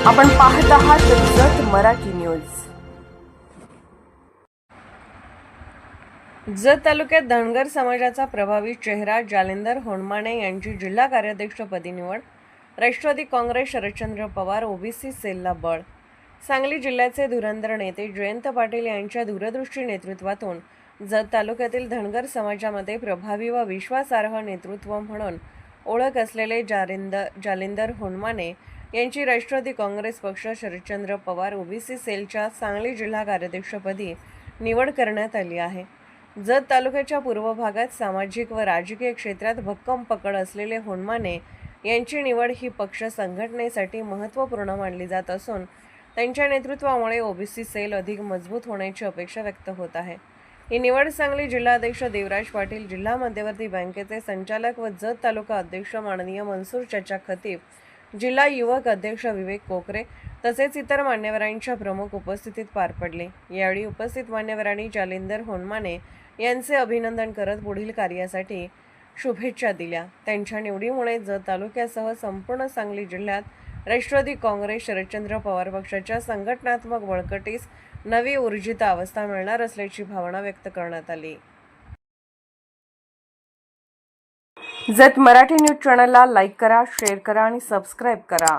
आपण पाहत आहात जत मराठी न्यूज। जत तालुक्यात धनगर समाजाचा प्रभावी चेहरा जालिंदर होनमाने यांची जिल्हा कार्याध्यक्षपदी निवड। राष्ट्रवादी काँग्रेस शरदचंद्र पवार ओबीसी सेलला बळ। सांगली जिल्ह्याचे धुरंधर नेते जयंत पाटील यांच्या दूरदृष्टी नेतृत्वातून जत तालुक्यातील धनगर समाजामध्ये प्रभावी व विश्वासार्ह नेतृत्व म्हणून ओळख असलेले जालिंदर होनमाने यांची राष्ट्रवादी काँग्रेस पक्ष शरदचंद्र पवार ओबीसी सेलच्या सांगली जिल्हा कार्याध्यक्षपदी निवड करण्यात आली आहे। जत तालुक्याच्या पूर्व भागात सामाजिक व राजकीय क्षेत्रात भक्कम पकड असलेले होनमाने यांची निवड ही पक्ष संघटनेसाठी महत्त्वपूर्ण मानली जात असून त्यांच्या नेतृत्वामुळे ओबीसी सेल अधिक मजबूत होण्याची अपेक्षा व्यक्त होत आहे। ही निवड सांगली जिल्हाध्यक्ष देवराज पाटील, जिल्हा मध्यवर्ती बँकेचे संचालक व जत तालुका अध्यक्ष माननीय मनसूर चाचा खतीब, जिल्हा युवक अध्यक्ष विवेक कोकरे तसेच इतर मान्यवरांच्या प्रमुख उपस्थितीत पार पडले। यावेळी उपस्थित मान्यवरांनी जालिंदर होनमाने यांचे अभिनंदन करत पुढील कार्यासाठी शुभेच्छा दिल्या। त्यांच्या निवडीमुळे जत तालुक्यासह संपूर्ण सांगली जिल्ह्यात राष्ट्रवादी काँग्रेस शरदचंद्र पवार पक्षाच्या संघटनात्मक बळकटीस नवी ऊर्जित अवस्था मिळणार असल्याची भावना व्यक्त करण्यात आली। जत मराठी न्यूज चॅनलला लाईक करा, शेअर करा आणि सबस्क्राईब करा।